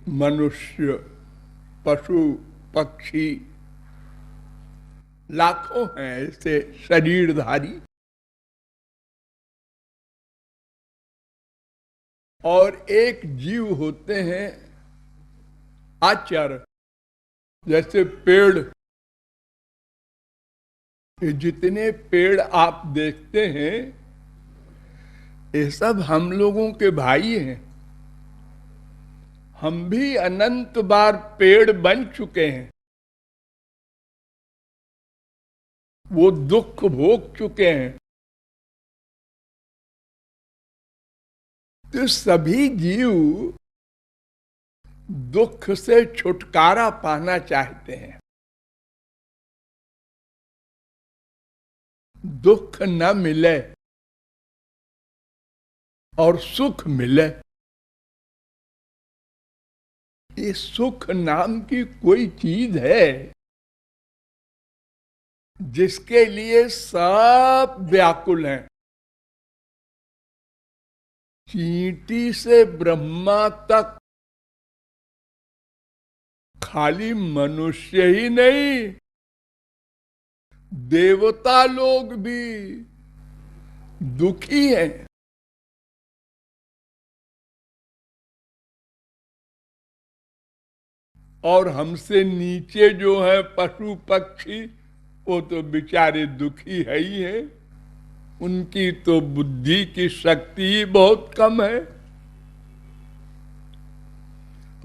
मनुष्य, पशु, पक्षी लाखों हैं ऐसे शरीरधारी, और एक जीव होते हैं आचर, जैसे पेड़। ये जितने पेड़ आप देखते हैं ये सब हम लोगों के भाई हैं। हम भी अनंत बार पेड़ बन चुके हैं, वो दुख भोग चुके हैं। तो सभी जीव दुख से छुटकारा पाना चाहते हैं, दुख न मिले और सुख मिले। ये सुख नाम की कोई चीज है जिसके लिए सब व्याकुल हैं। चींटी से ब्रह्मा तक, खाली मनुष्य ही नहीं, देवता लोग भी दुखी हैं। और हमसे नीचे जो है पशु पक्षी, वो तो बेचारे दुखी है ही है। उनकी तो बुद्धि की शक्ति ही बहुत कम है।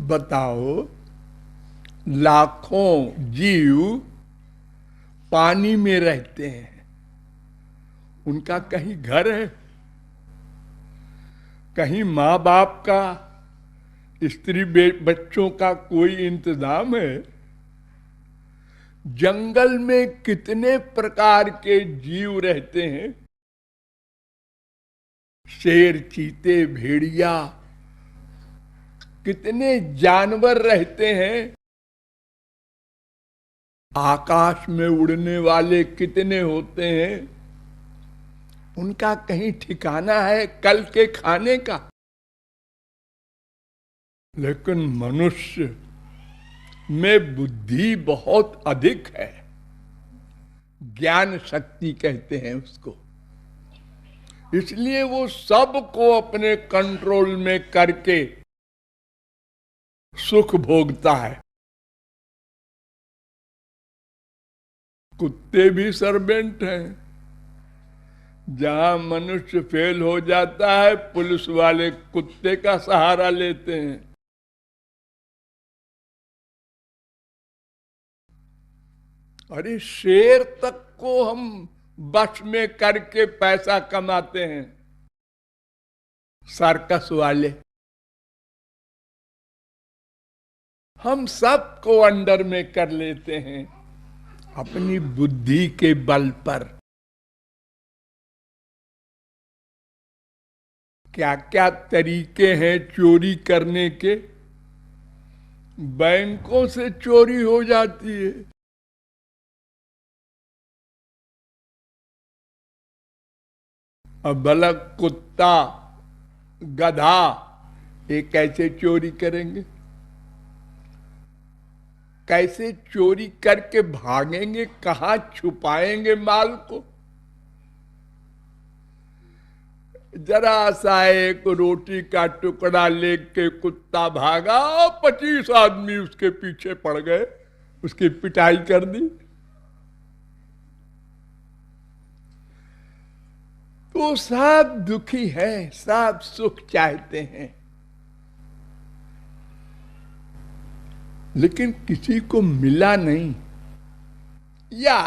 बताओ, लाखों जीव पानी में रहते हैं, उनका कहीं घर है, कहीं माँ बाप का, स्त्री बच्चों का कोई इंतजाम है? जंगल में कितने प्रकार के जीव रहते हैं, शेर, चीते, भेड़िया, कितने जानवर रहते हैं। आकाश में उड़ने वाले कितने होते हैं, उनका कहीं ठिकाना है कल के खाने का? लेकिन मनुष्य में बुद्धि बहुत अधिक है, ज्ञान शक्ति कहते हैं उसको। इसलिए वो सबको अपने कंट्रोल में करके सुख भोगता है। कुत्ते भी सर्वेंट हैं। जहां मनुष्य फेल हो जाता है, पुलिस वाले कुत्ते का सहारा लेते हैं। अरे शेर तक को हम बस में करके पैसा कमाते हैं, सर्कस वाले। हम सबको अंडर में कर लेते हैं अपनी बुद्धि के बल पर। क्या क्या तरीके हैं चोरी करने के। बैंकों से चोरी हो जाती है। अब भला कुत्ता, गधा, ये कैसे चोरी करेंगे? कैसे चोरी करके भागेंगे? कहां छुपाएंगे माल को? जरा सा एक रोटी का टुकड़ा लेके कुत्ता भागा, 25 आदमी उसके पीछे पड़ गए, उसकी पिटाई कर दी। तो सब दुखी है, सब सुख चाहते हैं, लेकिन किसी को मिला नहीं। या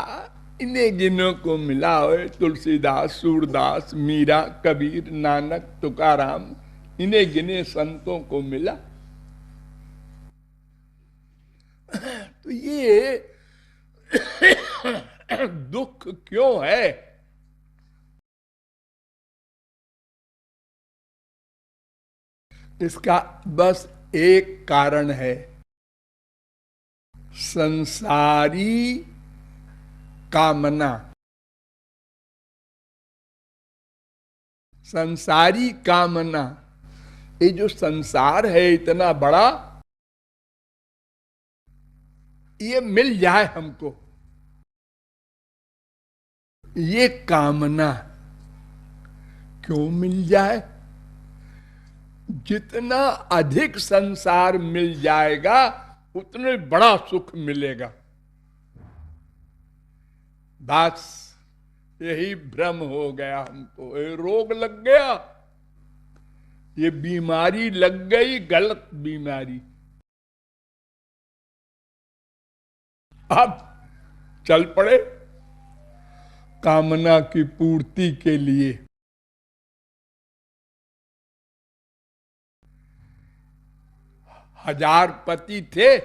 इन्हें गिनों को मिला हो, तुलसीदास, सूरदास, मीरा, कबीर, नानक, तुकाराम, इन्हें गिने संतों को मिला। तो ये दुख क्यों है? इसका बस एक कारण है, संसारी कामना। संसारी कामना, ये जो संसार है इतना बड़ा, ये मिल जाए हमको, ये कामना। क्यों मिल जाए? जितना अधिक संसार मिल जाएगा उतने बड़ा सुख मिलेगा। बस यही भ्रम हो गया हमको, ये रोग लग गया, ये बीमारी लग गई, गलत बीमारी। अब चल पड़े कामना की पूर्ति के लिए। हजार पति थे,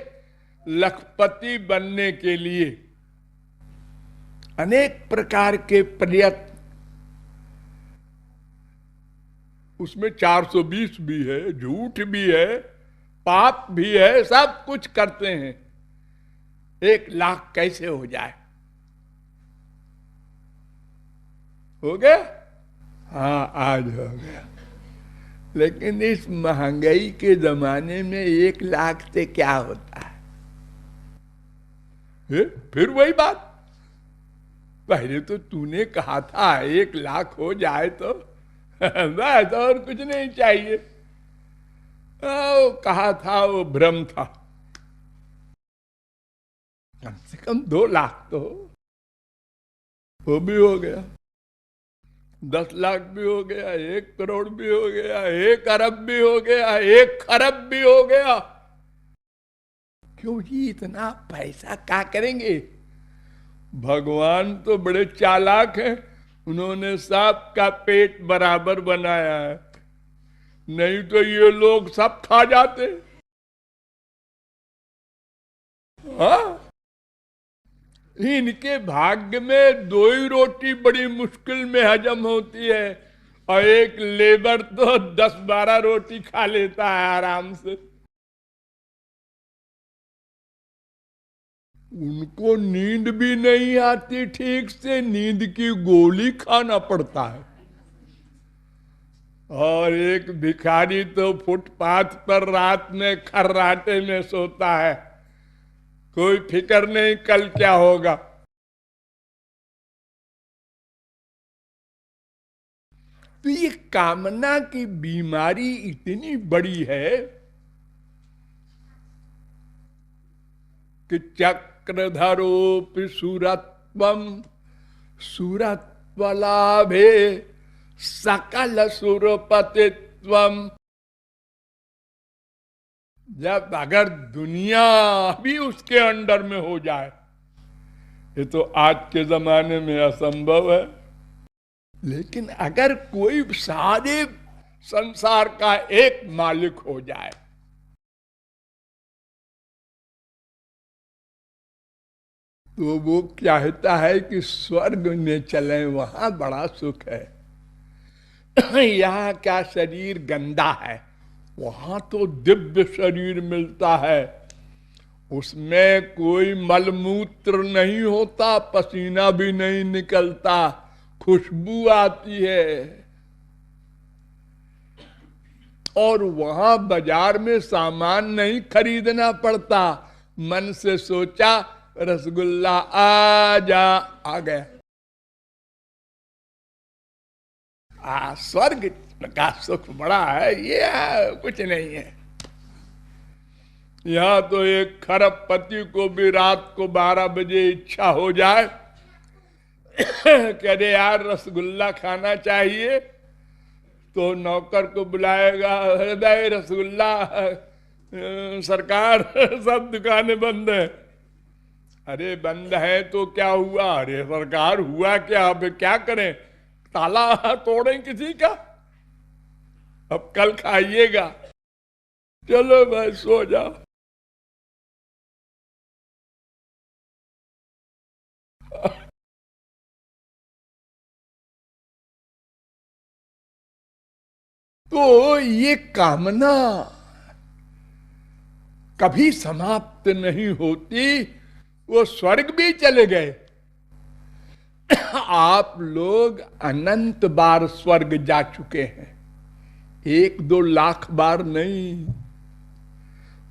लखपति बनने के लिए अनेक प्रकार के प्रयत्न, उसमें 420 भी है, झूठ भी है, पाप भी है, सब कुछ करते हैं। 1,00,000 कैसे हो जाए? हो गया? हाँ, आज हो गया। लेकिन इस महंगाई के जमाने में 1,00,000 से क्या होता है? फिर वही बात, पहले तो तूने कहा था 1,00,000 हो जाए तो बस, और कुछ नहीं चाहिए। कहा था, वो भ्रम था। कम से कम 2,00,000 तो हो, वो भी हो गया। 10,00,000 भी हो गया, 1 करोड़ भी हो गया, 1 अरब भी हो गया, 1 खरब भी हो गया। क्यों जी इतना पैसा क्या करेंगे? भगवान तो बड़े चालाक हैं, उन्होंने सांप का पेट बराबर बनाया है, नहीं तो ये लोग सब खा जाते। हाँ, इनके भाग्य में 2 ही रोटी बड़ी मुश्किल में हजम होती है, और एक लेबर तो 10-12 रोटी खा लेता है आराम से। उनको नींद भी नहीं आती ठीक से, नींद की गोली खाना पड़ता है। और एक भिखारी तो फुटपाथ पर रात में खर्राटे में सोता है, कोई फिक्र नहीं कल क्या होगा। तो ये कामना की बीमारी इतनी बड़ी है कि चक्रधरोपि सुरत्वम सुरत्वलाभे सकल सुरपतित्वम। जब अगर दुनिया भी उसके अंडर में हो जाए, ये तो आज के जमाने में असंभव है, लेकिन अगर कोई सारे संसार का एक मालिक हो जाए, तो वो चाहता है कि स्वर्ग में चलें, वहां बड़ा सुख है। यहाँ क्या शरीर गंदा है, वहां तो दिव्य शरीर मिलता है, उसमें कोई मलमूत्र नहीं होता, पसीना भी नहीं निकलता, खुशबू आती है। और वहां बाजार में सामान नहीं खरीदना पड़ता, मन से सोचा रसगुल्ला आ जा, आ गया। स्वर्ग का सुख बड़ा है, ये कुछ नहीं है। यहां तो एक खरबपति को भी रात को 12 बजे इच्छा हो जाए कह दे यार रसगुल्ला खाना चाहिए, तो नौकर को बुलाएगा, हृदय रसगुल्ला सरकार सब दुकानें बंद है। अरे बंद है तो क्या हुआ? अरे सरकार हुआ क्या, अब क्या करें, ताला तोड़ें किसी का, अब कल खाइएगा, चलो भाई सो जाओ। तो ये कामना कभी समाप्त नहीं होती। वो स्वर्ग भी चले गए, आप लोग अनंत बार स्वर्ग जा चुके हैं, 1-2 लाख बार नहीं।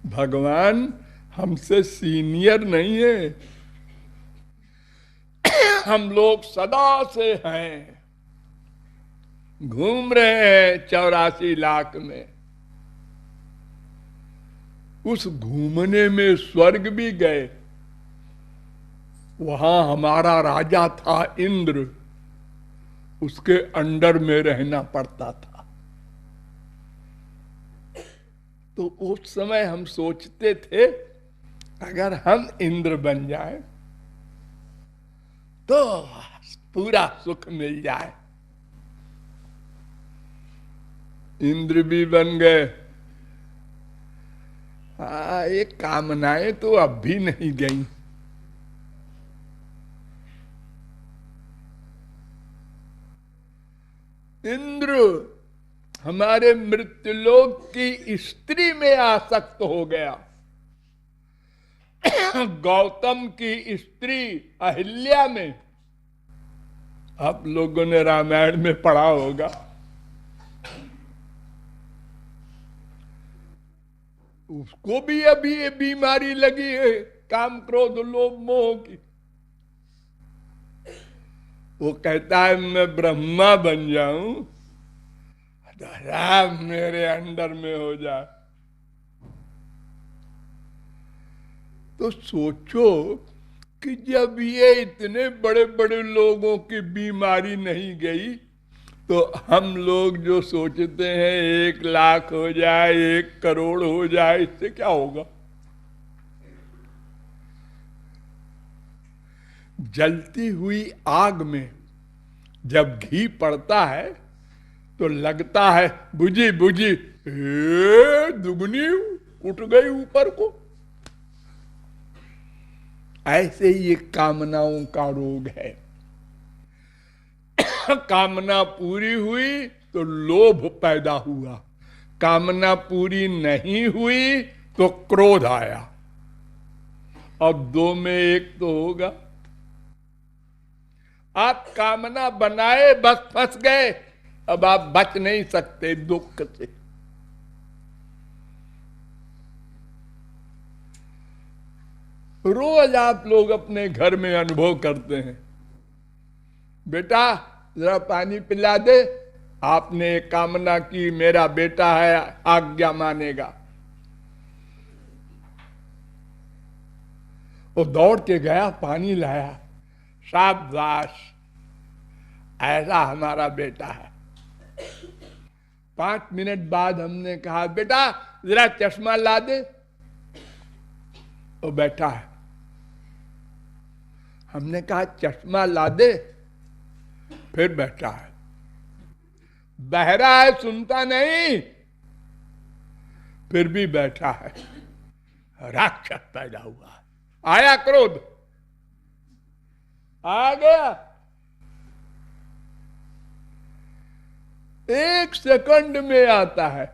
भगवान हमसे सीनियर नहीं है। हम लोग सदा से हैं, घूम रहे हैं 84 लाख में। उस घूमने में स्वर्ग भी गए। वहां हमारा राजा था इंद्र, उसके अंडर में रहना पड़ता था। तो उस समय हम सोचते थे अगर हम इंद्र बन जाए तो पूरा सुख मिल जाए। इंद्र भी बन गए। हाँ, ये कामनाएं तो अब भी नहीं गई। इंद्र हमारे मृत्युलोक की स्त्री में आसक्त हो गया। गौतम की स्त्री अहिल्या में, आप लोगों ने रामायण में पढ़ा होगा। उसको भी अभी ये बीमारी लगी है, काम क्रोध लोभ मोह की। वो कहता है मैं ब्रह्मा बन जाऊं, राम मेरे अंडर में हो जाए। तो सोचो कि जब ये इतने बड़े बड़े लोगों की बीमारी नहीं गई, तो हम लोग जो सोचते हैं 1 लाख हो जाए, 1 करोड़ हो जाए, इससे क्या होगा? जलती हुई आग में जब घी पड़ता है तो लगता है बुझी बुझी, दुगनी उठ गई ऊपर को। ऐसे ही ये कामनाओं का रोग है। कामना पूरी हुई तो लोभ पैदा हुआ, कामना पूरी नहीं हुई तो क्रोध आया। अब 2 में 1 तो होगा। आप कामना बनाए बस फंस गए, अब आप बच नहीं सकते दुख से। रोज आप लोग अपने घर में अनुभव करते हैं, बेटा जरा पानी पिला दे। आपने कामना की मेरा बेटा है, आज्ञा मानेगा। वो दौड़ के गया, पानी लाया, शाबाश, ऐसा हमारा बेटा है। 5 मिनट बाद हमने कहा बेटा जरा चश्मा ला दे। वो बैठा है। हमने कहा चश्मा ला दे, फिर बैठा है। बहरा है, सुनता नहीं, फिर भी बैठा है। राक्षस पैदा हुआ। आया क्रोध, आ गया। 1 सेकंड में आता है।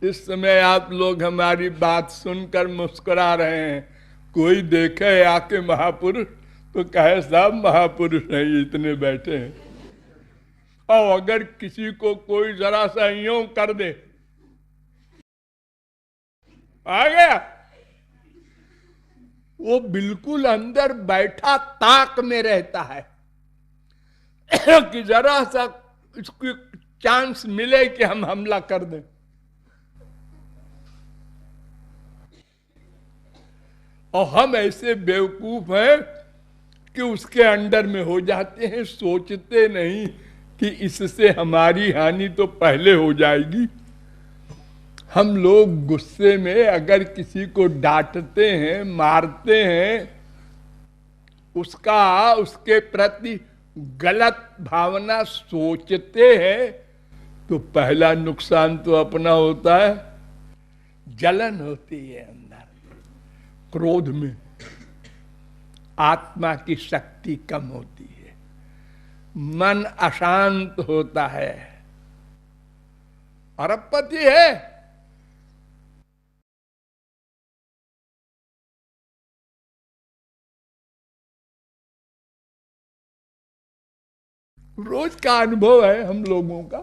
इस समय आप लोग हमारी बात सुनकर मुस्कुरा रहे हैं। कोई देखे आके महापुरुष तो कहे सब महापुरुष नहीं, इतने बैठे हैं। और अगर किसी को कोई जरा सा यूं कर दे, आ गया, वो बिल्कुल अंदर बैठा ताक में रहता है कि जरा सा इसको चांस मिले कि हम हमला कर दें। और हम ऐसे बेवकूफ हैं कि उसके अंडर में हो जाते हैं, सोचते नहीं कि इससे हमारी हानि तो पहले हो जाएगी। हम लोग गुस्से में अगर किसी को डांटते हैं, मारते हैं, उसके प्रति गलत भावना सोचते हैं, तो पहला नुकसान तो अपना होता है। जलन होती है अंदर, क्रोध में आत्मा की शक्ति कम होती है, मन अशांत होता है। अरबपति है, रोज का अनुभव है हम लोगों का।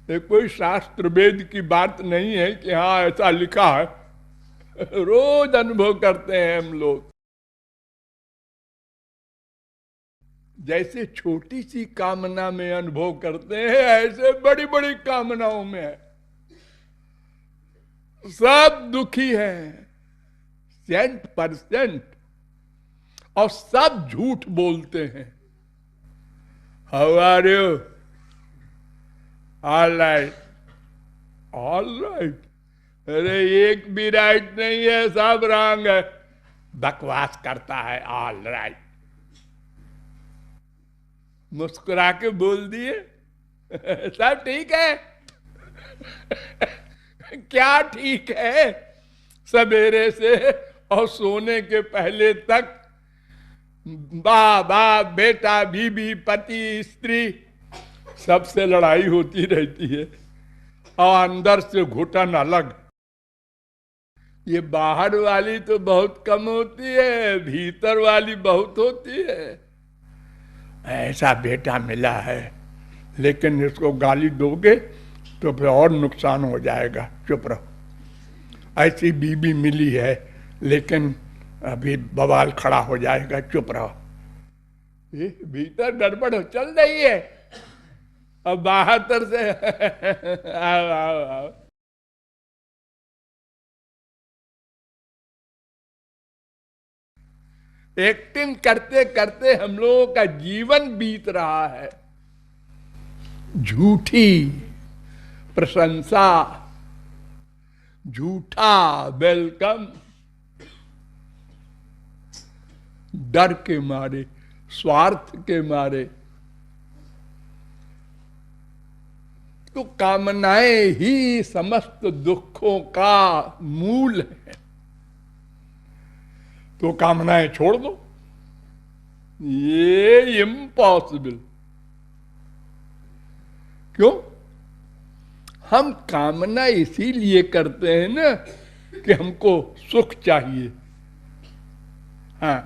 ये कोई शास्त्र वेद की बात नहीं है कि हाँ ऐसा लिखा है। रोज अनुभव करते हैं हम लोग। जैसे छोटी सी कामना में अनुभव करते हैं, ऐसे बड़ी बड़ी कामनाओं में है। सब दुखी हैं 100%, और सब झूठ बोलते हैं। How are you? All right, all right. अरे एक भी राइट नहीं है, सब रॉन्ग है। बकवास करता है ऑल राइट। मुस्कुरा के बोल दिए सब ठीक है। क्या ठीक है? सवेरे से और सोने के पहले तक बाप बेटा बीबी पति स्त्री सबसे लड़ाई होती रहती है, और अंदर से घुटन अलग। ये बाहर वाली तो बहुत कम होती है, भीतर वाली बहुत होती है। ऐसा बेटा मिला है, लेकिन इसको गाली दोगे तो फिर और नुकसान हो जाएगा, चुप रहो। ऐसी बीबी मिली है, लेकिन अभी बवाल खड़ा हो जाएगा, चुप रहो। ये भीतर गड़बड़ चल रही है, अब बाहर से आओ आओ आओ। एक्टिंग करते करते हम लोगों का जीवन बीत रहा है। झूठी प्रशंसा, झूठा वेलकम, डर के मारे, स्वार्थ के मारे। तो कामनाएं ही समस्त दुखों का मूल है। तो कामनाएं छोड़ दो, ये इम्पॉसिबल। क्यों? हम कामना इसीलिए करते हैं ना कि हमको सुख चाहिए। हाँ,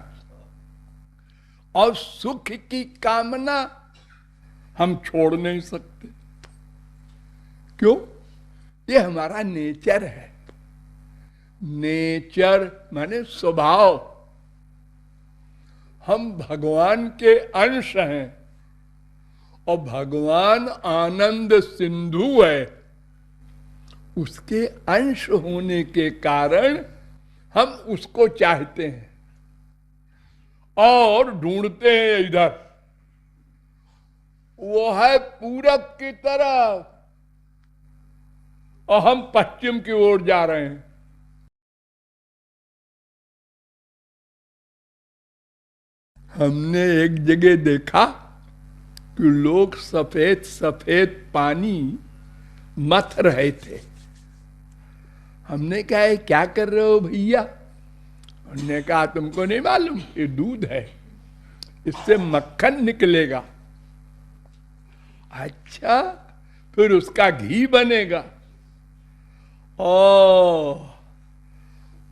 और सुख की कामना हम छोड़ नहीं सकते। क्यों? ये हमारा नेचर है। नेचर माने स्वभाव। हम भगवान के अंश हैं, और भगवान आनंद सिंधु है। उसके अंश होने के कारण हम उसको चाहते हैं और ढूंढते हैं इधर। वो है पूरब की तरफ और हम पश्चिम की ओर जा रहे हैं। हमने एक जगह देखा कि लोग सफेद सफेद पानी मथ रहे थे। हमने कहा क्या कर रहे हो भैया? उन्होंने कहा तुमको नहीं मालूम, ये दूध है, इससे मक्खन निकलेगा। अच्छा, फिर उसका घी बनेगा। ओ,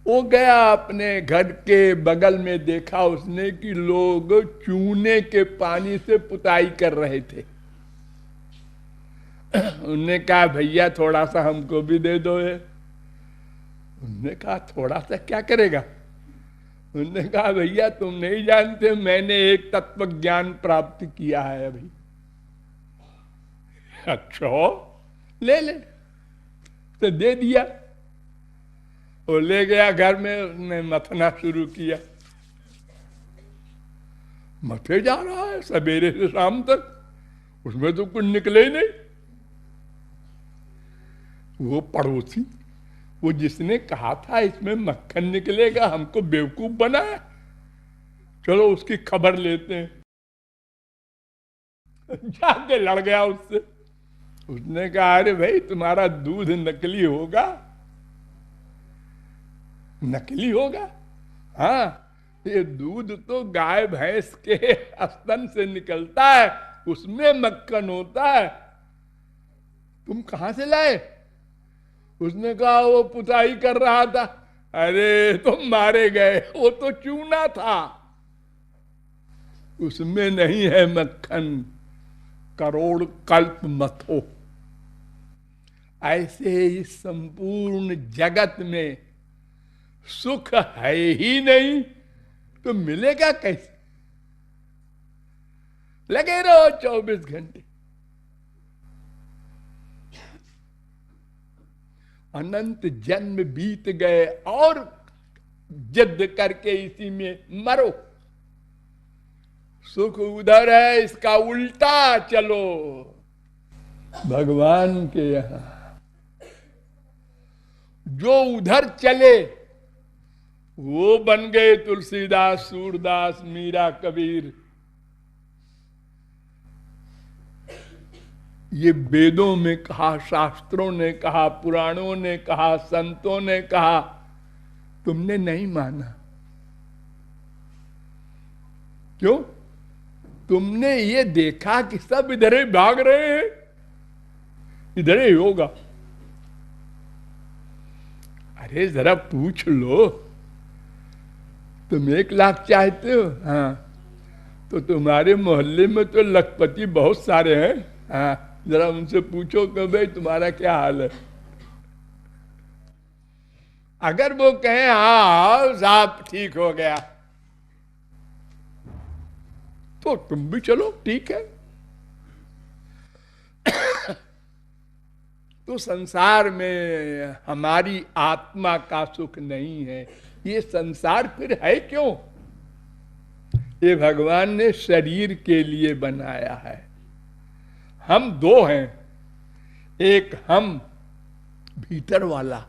वो गया अपने घर के बगल में, देखा उसने कि लोग चूने के पानी से पुताई कर रहे थे। उन्होंने कहा भैया थोड़ा सा हमको भी दे दो। उन्होंने कहा थोड़ा सा क्या करेगा? उन्होंने कहा भैया तुम नहीं जानते, मैंने एक तत्व ज्ञान प्राप्त किया है अभी। अच्छा, ले ले। तो दे दिया। वो ले गया घर में, उसने मथना शुरू किया। मथे जा रहा है सवेरे से शाम तक, उसमें तो कुछ निकले ही नहीं। वो पड़ोसी, वो जिसने कहा था इसमें मक्खन निकलेगा, हमको बेवकूफ बनाया। चलो उसकी खबर लेते हैं। जाके लड़ गया उससे। उसने कहा अरे भाई तुम्हारा दूध नकली होगा। नकली होगा? हाँ, ये दूध तो गाय भैंस के स्तन से निकलता है, उसमें मक्खन होता है। तुम कहां से लाए? उसने कहा वो पुताई कर रहा था। अरे तुम मारे गए, वो तो चूना था, उसमें नहीं है मक्खन। करोड़ कल्प मथो। ऐसे इस संपूर्ण जगत में सुख है ही नहीं तो मिलेगा कैसे? लगे रहो 24 घंटे। अनंत जन्म बीत गए और जिद करके इसी में मरो। सुख उधर है, इसका उल्टा चलो भगवान के यहां। जो उधर चले वो बन गए तुलसीदास, सूरदास, मीरा, कबीर। ये वेदों में कहा, शास्त्रों ने कहा, पुराणों ने कहा, संतों ने कहा, तुमने नहीं माना। क्यों? तुमने ये देखा कि सब इधर ही भाग रहे हैं, इधर ही होगा। अरे जरा पूछ लो, तुम 1 लाख चाहते हो? हाँ, तो तुम्हारे मोहल्ले में तो लखपति बहुत सारे हैं। हाँ, जरा उनसे पूछो कि भाई तुम्हारा क्या हाल है। अगर वो कहें हाँ साहब ठीक हो गया, तो तुम भी चलो, ठीक है। तो संसार में हमारी आत्मा का सुख नहीं है। ये संसार फिर है क्यों? ये भगवान ने शरीर के लिए बनाया है। हम 2 हैं, एक हम भीतर वाला,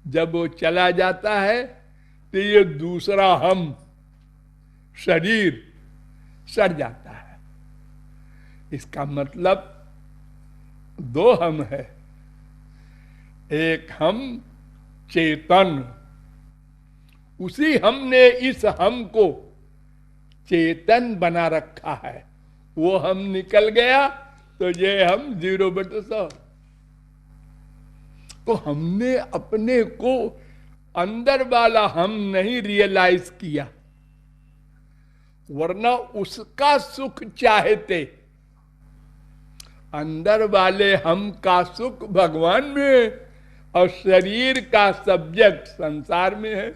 जब वो चला जाता है तो ये दूसरा हम शरीर सड़ जाता है। इसका मतलब 2 हम है। एक हम चेतन, उसी हमने इस हम को चेतन बना रखा है। वो हम निकल गया तो ये हम 0/100। तो हमने अपने को अंदर वाला हम नहीं रियलाइज किया, वरना उसका सुख चाहते। अंदर वाले हम का सुख भगवान में है और शरीर का सब्जेक्ट संसार में है।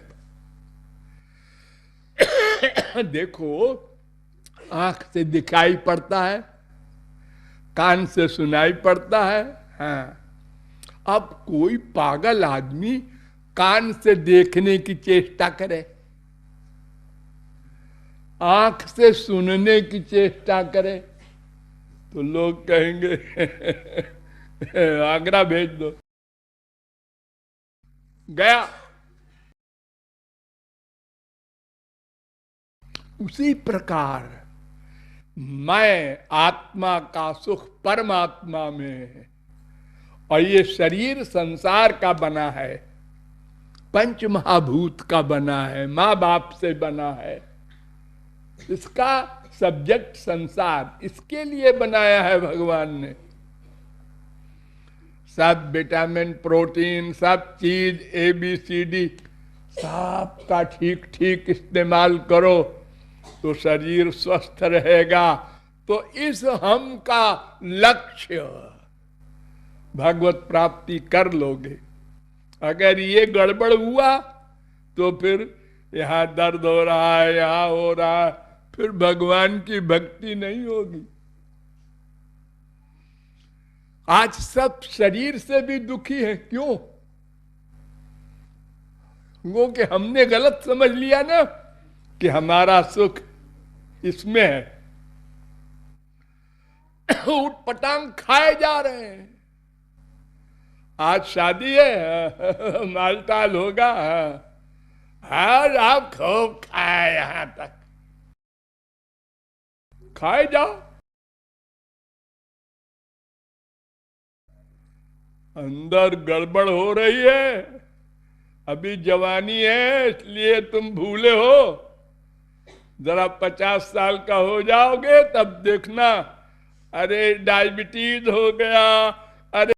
देखो, आंख से दिखाई पड़ता है, कान से सुनाई पड़ता है। हाँ, अब कोई पागल आदमी कान से देखने की चेष्टा करे, आंख से सुनने की चेष्टा करे, तो लोग कहेंगे आगरा भेज दो। गया। उसी प्रकार मैं आत्मा का सुख परमात्मा में है, और ये शरीर संसार का बना है, पंच महाभूत का बना है, माँ बाप से बना है। इसका सब्जेक्ट संसार, इसके लिए बनाया है भगवान ने। सब विटामिन, प्रोटीन, सब चीज ABCD सब का ठीक ठीक इस्तेमाल करो तो शरीर स्वस्थ रहेगा। तो इस हम का लक्ष्य भगवत प्राप्ति कर लोगे। अगर ये गड़बड़ हुआ तो फिर यहां दर्द हो रहा है, यहां हो रहा है, फिर भगवान की भक्ति नहीं होगी। आज सब शरीर से भी दुखी है। क्यों? वो कि हमने गलत समझ लिया ना कि हमारा सुख इसमें है। उटपटांग खाए जा रहे हैं। आज शादी है, मालटाल होगा, आज आप खूब खाए, यहां तक खाए जाओ। अंदर गड़बड़ हो रही है, अभी जवानी है इसलिए तुम भूले हो। जरा 50 साल का हो जाओगे तब देखना, अरे डायबिटीज हो गया,